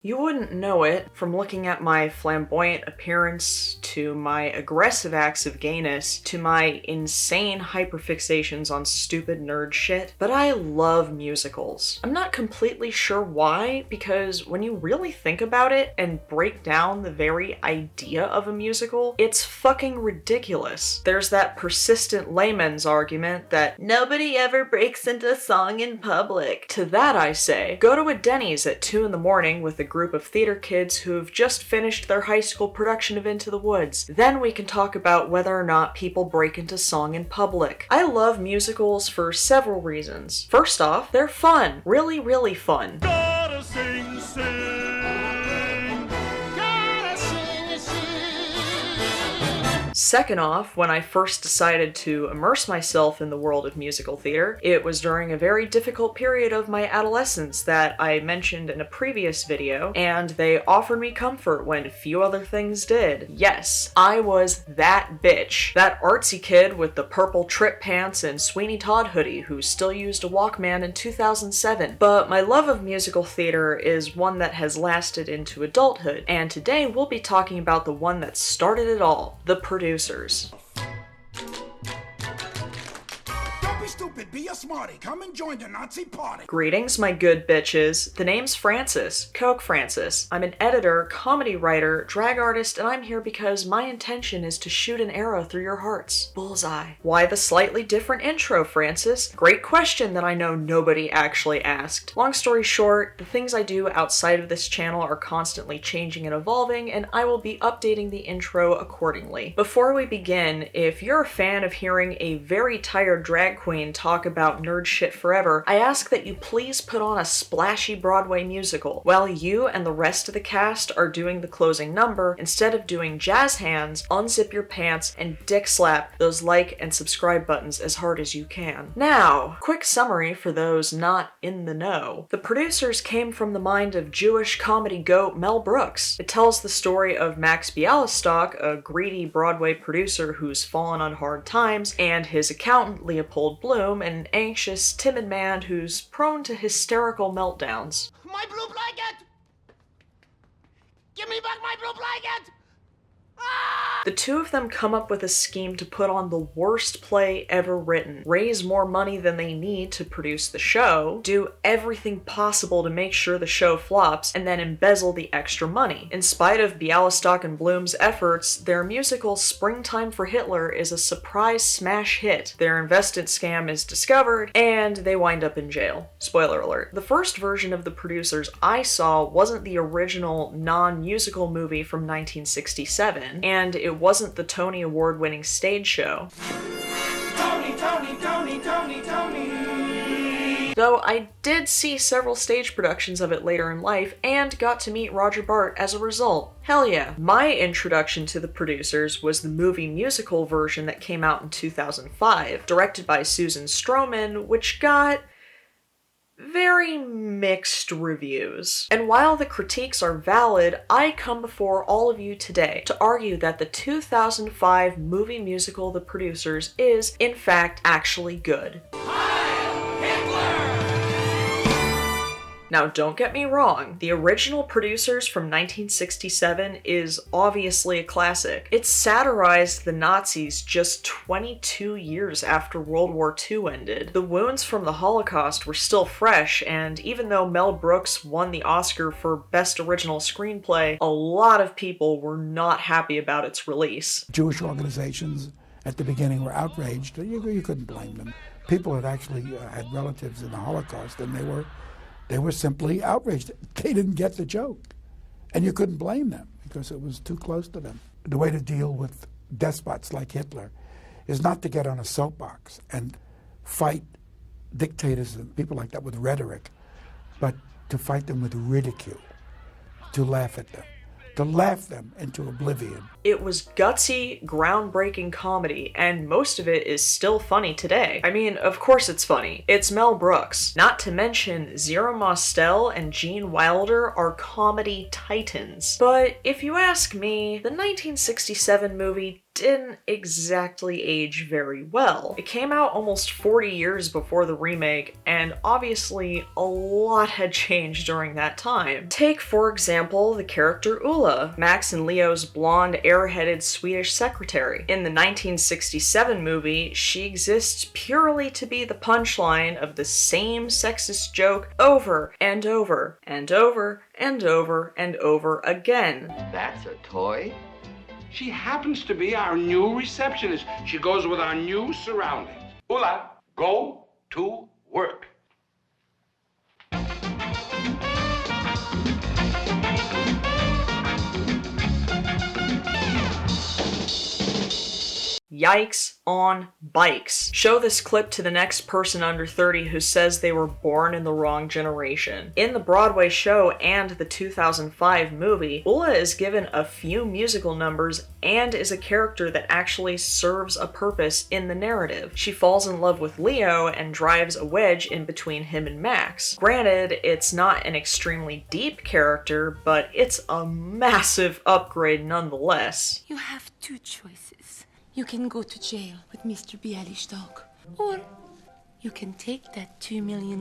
You wouldn't know it from looking at my flamboyant appearance, to my aggressive acts of gayness, to my insane hyperfixations on stupid nerd shit, but I love musicals. I'm not completely sure why, because when you really think about it and break down the very idea of a musical, it's fucking ridiculous. There's that persistent layman's argument that nobody ever breaks into song in public. To that I say, go to a Denny's at 2 in the morning with a group of theater kids who've just finished their high school production of Into the Woods. Then we can talk about whether or not people break into song in public. I love musicals for several reasons. First off, they're fun. Really, really fun. Gotta sing, sing. Gotta sing, sing. Second off, when I first decided to immerse myself in the world of musical theater, it was during a very difficult period of my adolescence that I mentioned in a previous video, and they offered me comfort when few other things did. Yes, I was that bitch. That artsy kid with the purple trip pants and Sweeney Todd hoodie who still used a Walkman in 2007. But my love of musical theater is one that has lasted into adulthood, and today we'll be talking about the one that started it all, the producers. Don't be stupid, be a smarty. Come and join the Nazi party. Greetings, my good bitches. The name's Francis, Coke Francis. I'm an editor, comedy writer, drag artist, and I'm here because my intention is to shoot an arrow through your hearts. Bullseye. Why the slightly different intro, Francis? Great question that I know nobody actually asked. Long story short, the things I do outside of this channel are constantly changing and evolving, and I will be updating the intro accordingly. Before we begin, if you're a fan of hearing a very tired drag queen talk about nerd shit forever, I ask that you please put on a splashy Broadway musical. While you and the rest of the cast are doing the closing number, instead of doing jazz hands, unzip your pants and dick slap those like and subscribe buttons as hard as you can. Now, quick summary for those not in the know. The Producers came from the mind of Jewish comedy goat Mel Brooks. It tells the story of Max Bialystock, a greedy Broadway producer who's fallen on hard times, and his accountant Leopold Bloom, an anxious, timid man who's prone to hysterical meltdowns. My blue blanket! Give me back my blue blanket! The two of them come up with a scheme to put on the worst play ever written, raise more money than they need to produce the show, do everything possible to make sure the show flops, and then embezzle the extra money. In spite of Bialystock and Bloom's efforts, their musical Springtime for Hitler is a surprise smash hit. Their investment scam is discovered, and they wind up in jail. Spoiler alert. The first version of The Producers I saw wasn't the original non-musical movie from 1967, and it wasn't the Tony Award-winning stage show. Tony, Tony, Tony, Tony, Tony! Though I did see several stage productions of it later in life, and got to meet Roger Bart as a result. Hell yeah. My introduction to The Producers was the movie musical version that came out in 2005, directed by Susan Stroman, which got very mixed reviews. And while the critiques are valid, I come before all of you today to argue that the 2005 movie musical The Producers is, in fact, actually good. Now, don't get me wrong, the original Producers from 1967 is obviously a classic. It satirized the Nazis just 22 years after World War II ended. The wounds from the Holocaust were still fresh, and even though Mel Brooks won the Oscar for Best Original Screenplay, a lot of people were not happy about its release. Jewish organizations at the beginning were outraged. You couldn't blame them. People had actually had relatives in the Holocaust, and they were simply outraged. They didn't get the joke. And you couldn't blame them because it was too close to them. The way to deal with despots like Hitler is not to get on a soapbox and fight dictators and people like that with rhetoric, but to fight them with ridicule, to laugh at them, to laugh them into oblivion. It was gutsy, groundbreaking comedy, and most of it is still funny today. I mean, of course it's funny. It's Mel Brooks. Not to mention, Zero Mostel and Gene Wilder are comedy titans. But if you ask me, the 1967 movie didn't exactly age very well. It came out almost 40 years before the remake, and obviously a lot had changed during that time. Take, for example, the character Ulla, Max and Leo's blonde, airheaded Swedish secretary. In the 1967 movie, she exists purely to be the punchline of the same sexist joke over and over and over and over and over again. That's a toy? She happens to be our new receptionist. She goes with our new surroundings. Ulla, go to work. Yikes on bikes. Show this clip to the next person under 30 who says they were born in the wrong generation. In the Broadway show and the 2005 movie, Ulla is given a few musical numbers and is a character that actually serves a purpose in the narrative. She falls in love with Leo and drives a wedge in between him and Max. Granted, it's not an extremely deep character, but it's a massive upgrade nonetheless. You have two choices. You can go to jail with Mr. Bialystok, or you can take that $2 million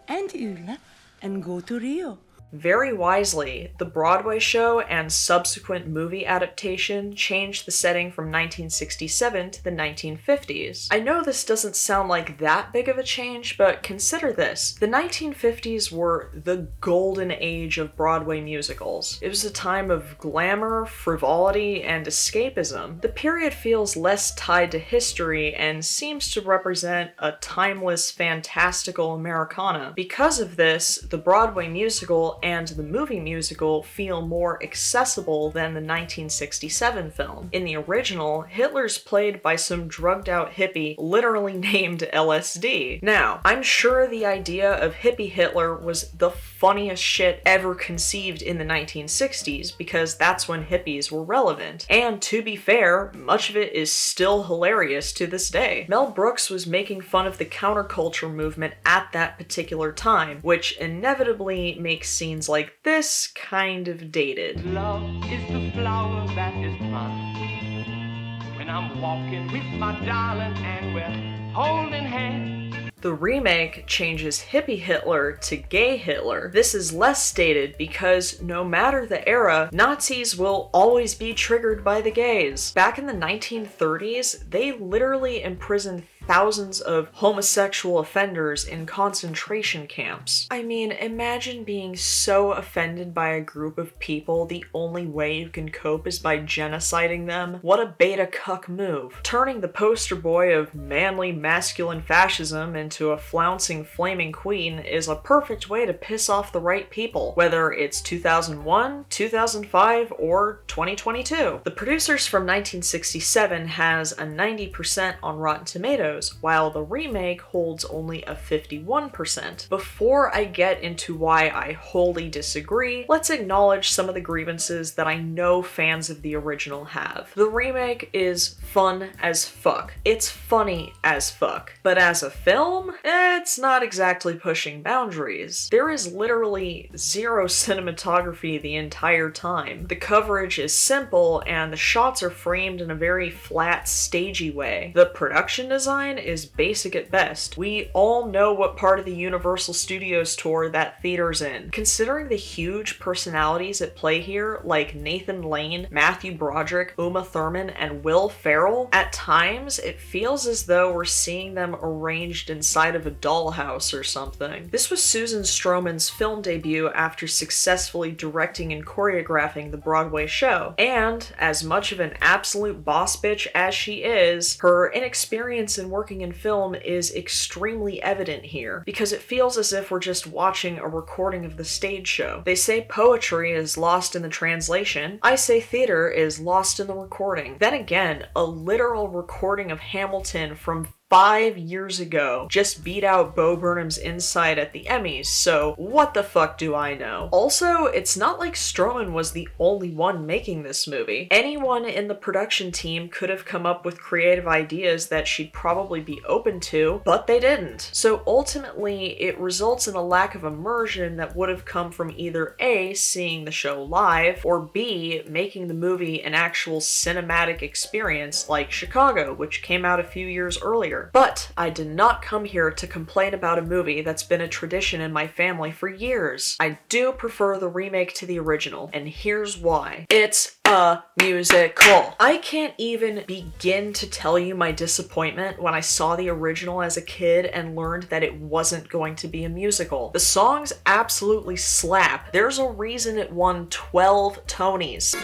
and Ulla and go to Rio. Very wisely, the Broadway show and subsequent movie adaptation changed the setting from 1967 to the 1950s. I know this doesn't sound like that big of a change, but consider this. The 1950s were the golden age of Broadway musicals. It was a time of glamour, frivolity, and escapism. The period feels less tied to history and seems to represent a timeless, fantastical Americana. Because of this, the Broadway musical and the movie musical feel more accessible than the 1967 film. In the original, Hitler's played by some drugged out hippie literally named LSD. Now, I'm sure the idea of hippie Hitler was the funniest shit ever conceived in the 1960s because that's when hippies were relevant. And to be fair, much of it is still hilarious to this day. Mel Brooks was making fun of the counterculture movement at that particular time, which inevitably makes scenes like this kind of dated. Love is the flower that is mine. When I'm walking with my darling and we're holding hands. The remake changes hippie Hitler to gay Hitler. This is less dated because no matter the era, Nazis will always be triggered by the gays. Back in the 1930s, they literally imprisoned thousands of homosexual offenders in concentration camps. I mean, imagine being so offended by a group of people the only way you can cope is by genociding them. What a beta cuck move. Turning the poster boy of manly masculine fascism into a flouncing flaming queen is a perfect way to piss off the right people, whether it's 2001, 2005, or 2022. The Producers from 1967 has a 90% on Rotten Tomatoes, while the remake holds only a 51%. Before I get into why I wholly disagree, let's acknowledge some of the grievances that I know fans of the original have. The remake is fun as fuck. It's funny as fuck. But as a film, it's not exactly pushing boundaries. There is literally zero cinematography the entire time. The coverage is simple and the shots are framed in a very flat, stagey way. The production design is basic at best. We all know what part of the Universal Studios tour that theater's in. Considering the huge personalities at play here, like Nathan Lane, Matthew Broderick, Uma Thurman, and Will Ferrell, at times it feels as though we're seeing them arranged inside of a dollhouse or something. This was Susan Stroman's film debut after successfully directing and choreographing the Broadway show. And, as much of an absolute boss bitch as she is, her inexperience in working in film is extremely evident here, because it feels as if we're just watching a recording of the stage show. They say poetry is lost in the translation. I say theater is lost in the recording. Then again, a literal recording of Hamilton from 5 years ago just beat out Bo Burnham's Inside at the Emmys, so what the fuck do I know? Also, it's not like Strowman was the only one making this movie. Anyone in the production team could have come up with creative ideas that she'd probably be open to, but they didn't. So ultimately, it results in a lack of immersion that would have come from either A, seeing the show live, or B, making the movie an actual cinematic experience like Chicago, which came out a few years earlier. But I did not come here to complain about a movie that's been a tradition in my family for years. I do prefer the remake to the original, and here's why. It's a musical. I can't even begin to tell you my disappointment when I saw the original as a kid and learned that it wasn't going to be a musical. The songs absolutely slap. There's a reason it won 12 Tonys.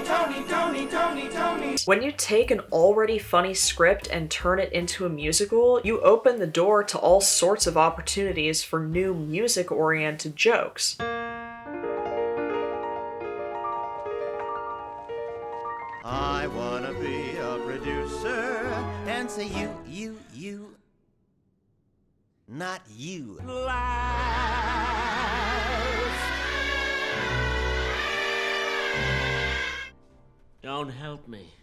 Tony. When you take an already funny script and turn it into a musical, you open the door to all sorts of opportunities for new music-oriented jokes. I wanna be a producer and say you, not you. Don't help me.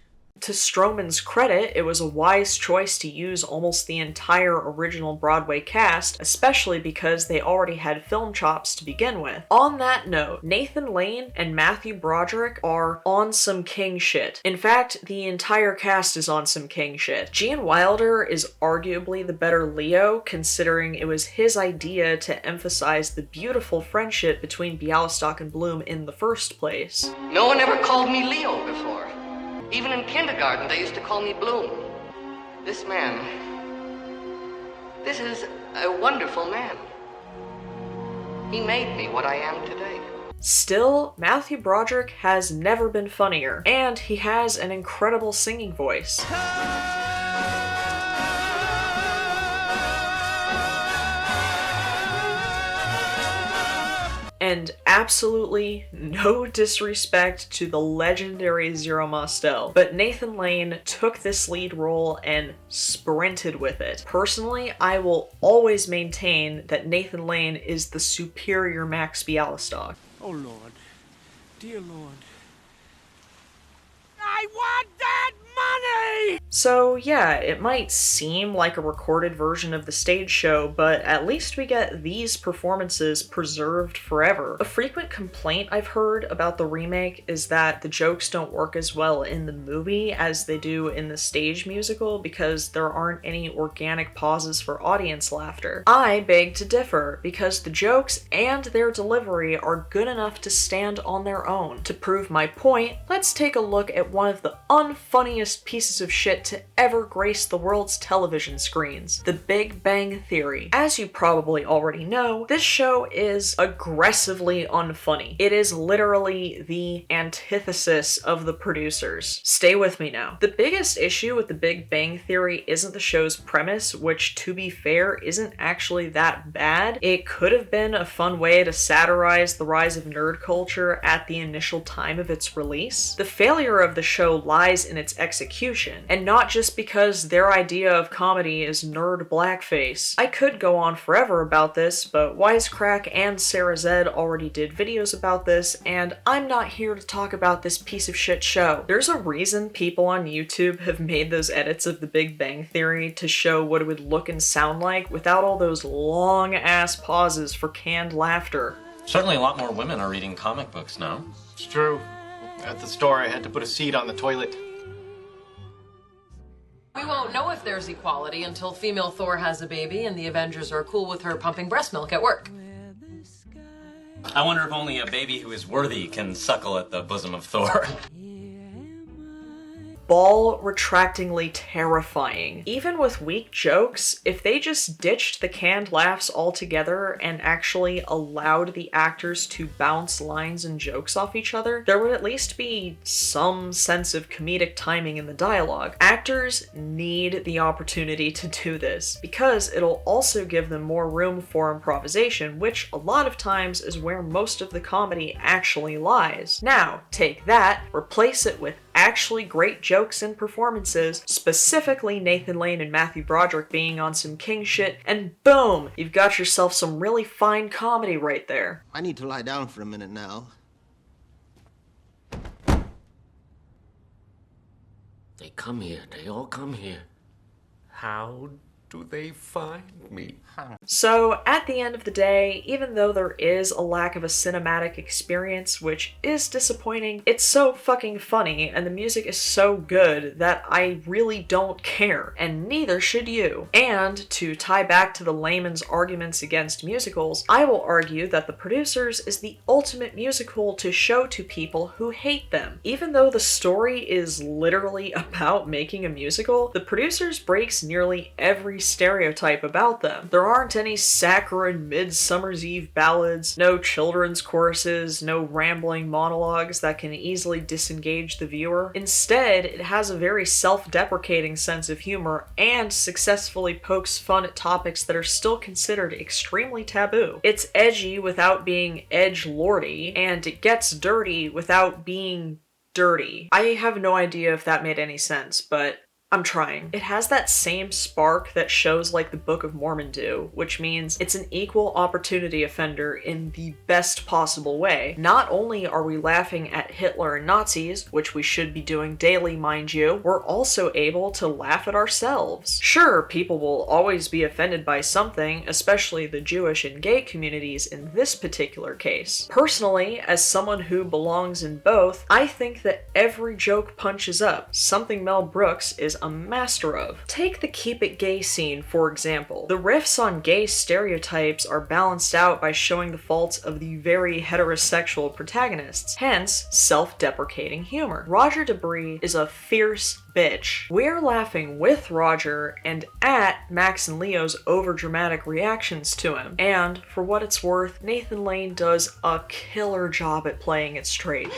To Strowman's credit, it was a wise choice to use almost the entire original Broadway cast, especially because they already had film chops to begin with. On that note, Nathan Lane and Matthew Broderick are on some king shit. In fact, the entire cast is on some king shit. Gene Wilder is arguably the better Leo, considering it was his idea to emphasize the beautiful friendship between Bialystok and Bloom in the first place. No one ever called me Leo before. Even in kindergarten, they used to call me Bloom. This is a wonderful man. He made me what I am today. Still, Matthew Broderick has never been funnier, and he has an incredible singing voice. And absolutely no disrespect to the legendary Zero Mostel, but Nathan Lane took this lead role and sprinted with it. Personally, I will always maintain that Nathan Lane is the superior Max Bialystok. Oh, Lord. Dear Lord. I want that money! So yeah, it might seem like a recorded version of the stage show, but at least we get these performances preserved forever. A frequent complaint I've heard about the remake is that the jokes don't work as well in the movie as they do in the stage musical because there aren't any organic pauses for audience laughter. I beg to differ, because the jokes and their delivery are good enough to stand on their own. To prove my point, let's take a look at one of the unfunniest pieces of shit to ever grace the world's television screens, The Big Bang Theory. As you probably already know, this show is aggressively unfunny. It is literally the antithesis of the producers. Stay with me now. The biggest issue with The Big Bang Theory isn't the show's premise, which, to be fair, isn't actually that bad. It could have been a fun way to satirize the rise of nerd culture at the initial time of its release. The failure of the show lies in its execution, and not just because their idea of comedy is nerd blackface. I could go on forever about this, but Wisecrack and Sarah Zed already did videos about this, and I'm not here to talk about this piece of shit show. There's a reason people on YouTube have made those edits of The Big Bang Theory to show what it would look and sound like without all those long-ass pauses for canned laughter. Certainly a lot more women are reading comic books now. It's true. At the store, I had to put a seat on the toilet. We won't know if there's equality until female Thor has a baby and the Avengers are cool with her pumping breast milk at work. I wonder if only a baby who is worthy can suckle at the bosom of Thor. Ball-retractingly terrifying. Even with weak jokes, if they just ditched the canned laughs altogether and actually allowed the actors to bounce lines and jokes off each other, there would at least be some sense of comedic timing in the dialogue. Actors need the opportunity to do this, because it'll also give them more room for improvisation, which a lot of times is where most of the comedy actually lies. Now, take that, replace it with actually great jokes and performances, specifically Nathan Lane and Matthew Broderick being on some king shit, and boom, you've got yourself some really fine comedy right there. I need to lie down for a minute now. They come here. They all come here. How do they find me? So, at the end of the day, even though there is a lack of a cinematic experience, which is disappointing, it's so fucking funny and the music is so good that I really don't care, and neither should you. And to tie back to the layman's arguments against musicals, I will argue that The Producers is the ultimate musical to show to people who hate them. Even though the story is literally about making a musical, The Producers breaks nearly every stereotype about them. There aren't any saccharine Midsummer's Eve ballads, no children's choruses, no rambling monologues that can easily disengage the viewer. Instead, it has a very self-deprecating sense of humor and successfully pokes fun at topics that are still considered extremely taboo. It's edgy without being edgelordy, and it gets dirty without being dirty. I have no idea if that made any sense, but I'm trying. It has that same spark that shows like the Book of Mormon do, which means it's an equal opportunity offender in the best possible way. Not only are we laughing at Hitler and Nazis, which we should be doing daily, mind you, we're also able to laugh at ourselves. Sure, people will always be offended by something, especially the Jewish and gay communities in this particular case. Personally, as someone who belongs in both, I think that every joke punches up, something Mel Brooks is a master of. Take the Keep It Gay scene, for example. The riffs on gay stereotypes are balanced out by showing the faults of the very heterosexual protagonists, hence self-deprecating humor. Roger Debris is a fierce bitch. We're laughing with Roger and at Max and Leo's overdramatic reactions to him, and for what it's worth, Nathan Lane does a killer job at playing it straight.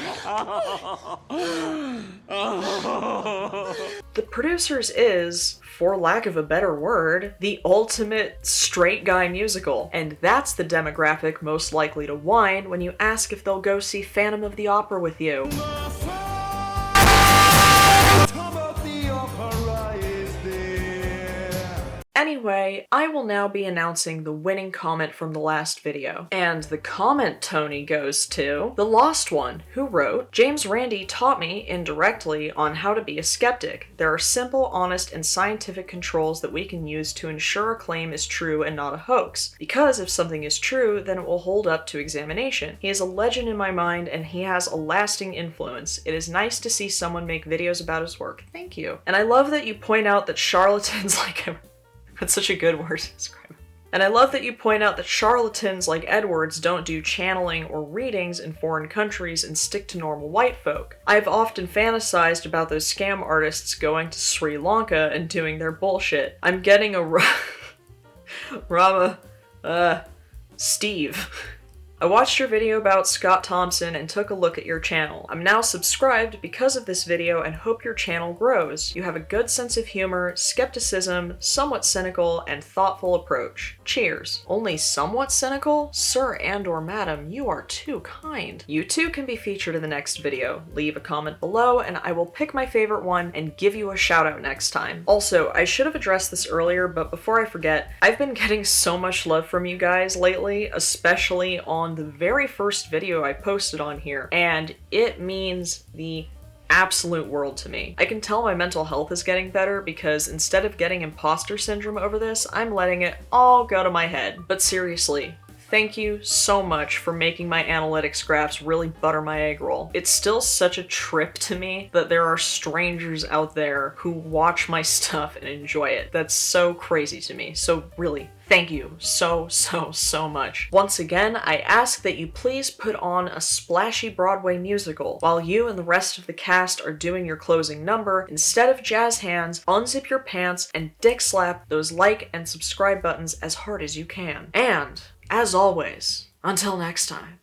The Producers is, for lack of a better word, the ultimate straight guy musical, and that's the demographic most likely to whine when you ask if they'll go see Phantom of the Opera with you. Anyway, I will now be announcing the winning comment from the last video. And the comment, Tony, goes to The Lost One, who wrote, James Randi taught me, indirectly, on how to be a skeptic. There are simple, honest, and scientific controls that we can use to ensure a claim is true and not a hoax. Because if something is true, then it will hold up to examination. He is a legend in my mind, and he has a lasting influence. It is nice to see someone make videos about his work. Thank you. And I love that you point out that charlatans like That's such a good word to describe it. And I love that you point out that charlatans like Edwards don't do channeling or readings in foreign countries and stick to normal white folk. I've often fantasized about those scam artists going to Sri Lanka and doing their bullshit. I'm getting a Steve. I watched your video about Scott Thompson and took a look at your channel. I'm now subscribed because of this video and hope your channel grows. You have a good sense of humor, skepticism, somewhat cynical, and thoughtful approach. Cheers. Only somewhat cynical? Sir and or madam, you are too kind. You too can be featured in the next video. Leave a comment below and I will pick my favorite one and give you a shout out next time. Also, I should have addressed this earlier, but before I forget, I've been getting so much love from you guys lately, especially on the very first video I posted on here, and it means the absolute world to me. I can tell my mental health is getting better because instead of getting imposter syndrome over this, I'm letting it all go to my head. But seriously, thank you so much for making my analytics graphs really butter my egg roll. It's still such a trip to me that there are strangers out there who watch my stuff and enjoy it. That's so crazy to me. So really, thank you so much. Once again, I ask that you please put on a splashy Broadway musical. While you and the rest of the cast are doing your closing number, instead of jazz hands, unzip your pants and dick slap those like and subscribe buttons as hard as you can. And as always, until next time.